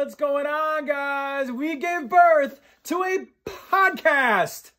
What's going on, guys? We gave birth to a podcast.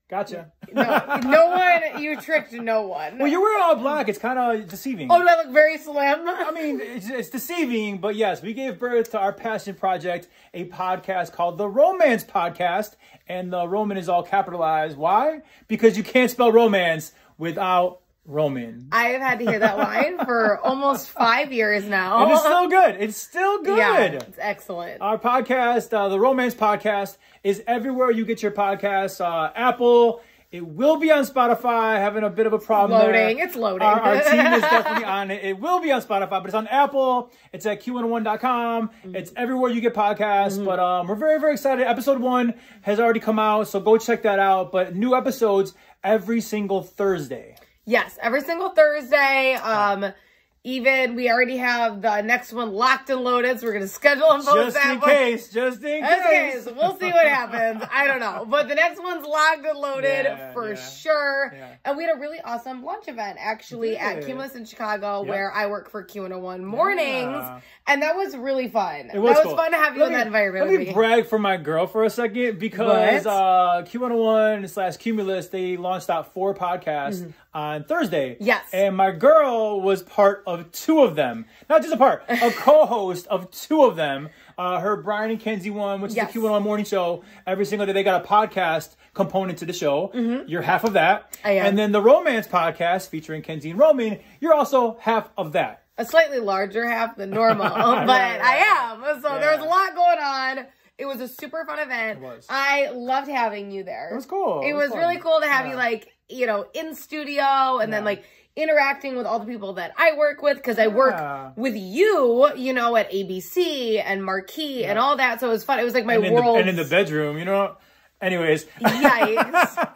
Gotcha. No one, you tricked no one. Well, you're wearing all black. It's kind of deceiving. Oh, do I look very slim? I mean, it's deceiving, but yes, we gave birth to our passion project, a podcast called The Romance Podcast, and the Roman is all capitalized. Why? Because you can't spell romance without Roman. I have had to hear that line for almost 5 years now. And it's still good. It's still good. Yeah, it's excellent. Our podcast, The Romance Podcast, is everywhere you get your podcasts. Apple. It will be on Spotify. Having a bit of a problem loading. there. It's loading. Our team is definitely on it. It will be on Spotify, but it's on Apple. It's at q101.com. It's everywhere you get podcasts. But we're very, very excited. Episode 1 has already come out, so go check that out. But new episodes every single Thursday. Yes, every single Thursday. Even we already have the next one locked and loaded, so we're gonna schedule and post that one. Just in case. We'll see what happens. I don't know, but the next one's locked and loaded for sure. Yeah. And we had a really awesome lunch event actually at Cumulus in Chicago, where I work for Q101 mornings, and that was really fun. That was fun to have you in that environment. Let me brag for my girl for a second, because Q101/Cumulus, they launched out 4 podcasts on Thursday. Yes, and my girl was part of 2 of them. Not just a part, a co-host of 2 of them. Her Brian and Kenzie one, which is the Q101 morning show. Every single day they got a podcast component to the show. You're half of that. I am. And then the Romance Podcast featuring Kenzie and Roman, you're also half of that. A slightly larger half than normal, but I am. So there's a lot going on. It was a super fun event. It was. I loved having you there. It was cool. It was really cool to have you, like, you know, in studio, and then, like, interacting with all the people that I work with, because I work with you, you know, at ABC and Marquee and all that. So it was fun. It was like my world. And in the bedroom, you know. Anyways. Yikes.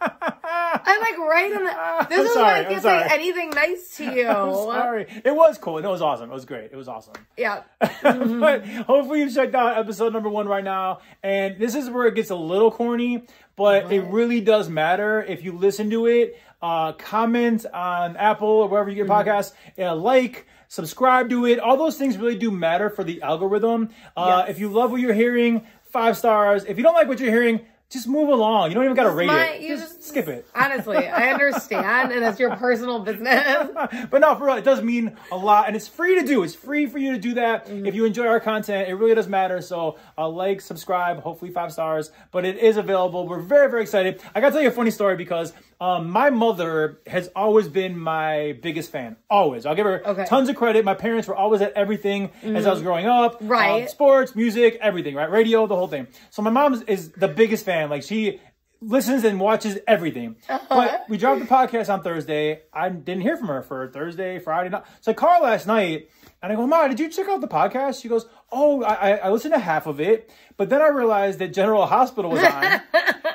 I'm like right in the. This is why I can't say anything nice to you. I'm sorry. It was cool. It was awesome. It was great. It was awesome. Yeah. But hopefully you've checked out episode number 1 right now. And this is where it gets a little corny, but it really does matter if you listen to it. Comment on Apple or wherever you get podcasts. Like, subscribe to it. All those things really do matter for the algorithm. If you love what you're hearing, 5 stars. If you don't like what you're hearing, just move along. You don't even got to rate it. Just skip it. Honestly, I understand, and it's your personal business. But no, for real, it does mean a lot, and it's free to do. It's free for you to do that. If you enjoy our content, it really does matter. So like, subscribe, hopefully 5 stars. But it is available. We're very, very excited. I got to tell you a funny story, because my mother has always been my biggest fan. Always. I'll give her tons of credit. My parents were always at everything as I was growing up. Right. Sports, music, everything, right? Radio, the whole thing. So my mom is the biggest fan. Like, she listens and watches everything. But we dropped the podcast on Thursday. I didn't hear from her for Thursday, Friday night. So I called her last night, and I go, Ma, did you check out the podcast? She goes, oh, I listened to half of it, but then I realized that General Hospital was on.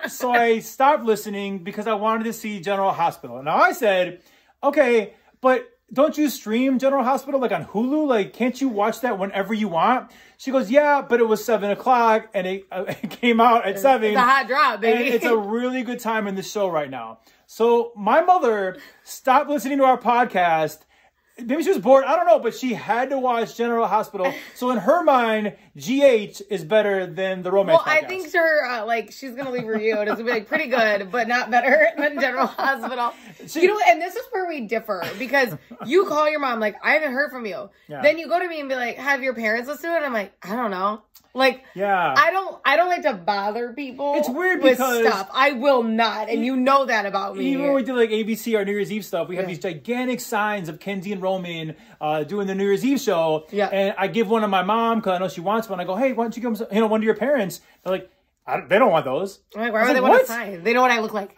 So I stopped listening because I wanted to see General Hospital. Now I said, okay, but don't you stream General Hospital like on Hulu? Like, can't you watch that whenever you want? She goes, yeah, but it was 7 o'clock and it came out at 7. It's a hot drop, baby. And it's a really good time in the show right now. So my mother stopped listening to our podcast. Maybe she was bored. I don't know, but she had to watch General Hospital. So in her mind, GH is better than the Romance podcast. I think her, like, she's going to leave a review, and it's going to be, like, pretty good, but not better than General Hospital. You know, and this is where we differ, because you call your mom, like, I haven't heard from you. Yeah. Then you go to me and be like, have your parents listen to it? And I'm like, I don't know. Like, I don't like to bother people. It's weird with because stuff. I will not, and you know that about me. Even when we did like ABC or New Year's Eve stuff, we have these gigantic signs of Kenzie and Roman doing the New Year's Eve show. Yeah. And I give one to my mom because I know she wants one. I go, hey, why don't you give them, one to your parents? They're like, they don't want those. Like, why would they want a sign? They know what I look like.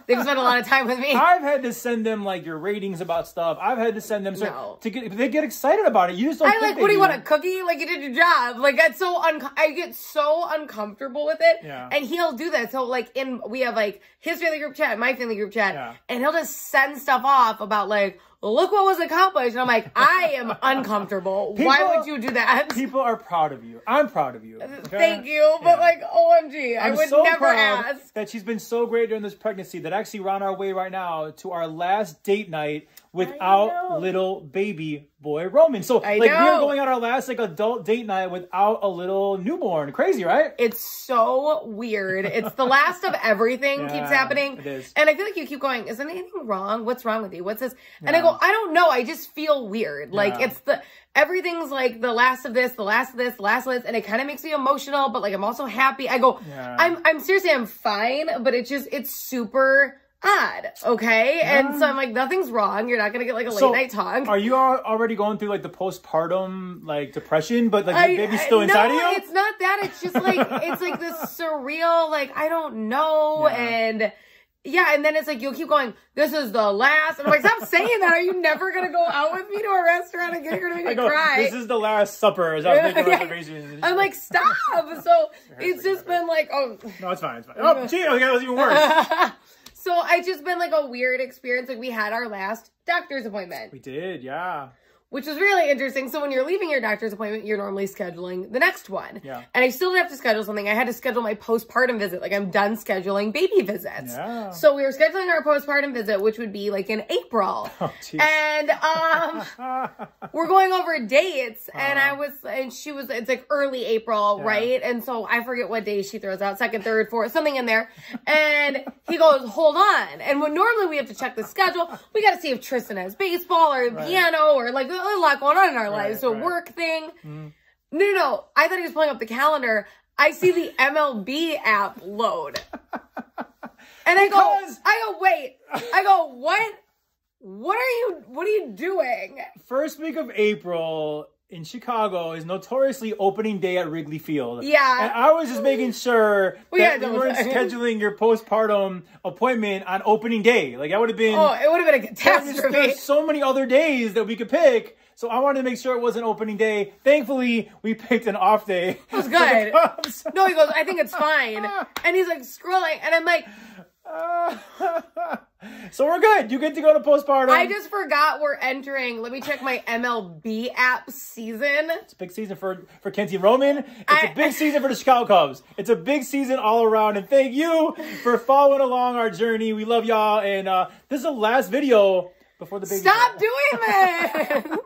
They've spent a lot of time with me. I've had to send them like your ratings about stuff. I've had to send them they get excited about it. You just don't. What do you want, a cookie? Like, you did your job. Like, that's so I get so uncomfortable with it. Yeah. And he'll do that. So like we have like his family group chat, my family group chat, and he'll just send stuff off about like, look what was accomplished. And I'm like, I am uncomfortable. Why would you do that? People are proud of you. I'm proud of you. Okay? Thank you. But like, OMG, I would never ask. That she's been so great during this pregnancy that actually we're on our way right now to our last date night without little baby boy Roman. So like we are going on our last like adult date night without a little newborn. Crazy, right? It's so weird. It's the last of everything keeps happening. It is. And I feel like you keep going, is anything wrong? What's wrong with you? What's this? And I go, I don't know. I just feel weird. Like it's everything's like the last of this, the last of this, the last of this. And it kind of makes me emotional, but like I'm also happy. I go, I'm seriously, I'm fine, but it's super odd, okay? And so I'm like, nothing's wrong. You're not gonna get like a late night talk. Are you already going through like the postpartum like depression, but like the baby's still inside of you? No, it's not that. It's just like it's like this surreal, like I don't know, and and then it's like you'll keep going, this is the last, and I'm like, stop saying that. Are you never gonna go out with me to a restaurant and get her to make me cry? This is the last supper. As I was making reservations. I'm like, stop. So it's just been like, no, it's fine. It's fine. Oh, gee, okay, that was even worse. So it's just been like a weird experience. Like we had our last doctor's appointment. We did, yeah. Which was really interesting. So when you're leaving your doctor's appointment, you're normally scheduling the next one. Yeah. And I still have to schedule something. I had to schedule my postpartum visit. Like I'm done scheduling baby visits. Yeah. So we were scheduling our postpartum visit, which would be like in April. Oh, geez. And we're going over dates. And she was, it's like early April, right? And so I forget what day she throws out, second, third, fourth, something in there. And he goes, hold on. And when normally we have to check the schedule, we got to see if Tristan has baseball or piano or like a lot going on in our lives. So work thing. No. I thought he was pulling up the calendar. I see the MLB app load. And I go, wait. I go, what? What are you doing? First week of April in Chicago is notoriously opening day at Wrigley Field. Yeah. And I was just making sure that you weren't scheduling your postpartum appointment on opening day. Like that would have been... Oh, it would have been a catastrophe. There's so many other days that we could pick. So I wanted to make sure it wasn't opening day. Thankfully, we picked an off day. It was good. No, he goes, I think it's fine. And he's like scrolling. And I'm like... So we're good. You get to go to postpartum. I just forgot we're entering. Let me check my MLB app season. It's a big season for Kenzie Roman. It's a big season for the Chicago Cubs. It's a big season all around. And thank you for following along our journey. We love y'all. And this is the last video before the baby. Stop doing this.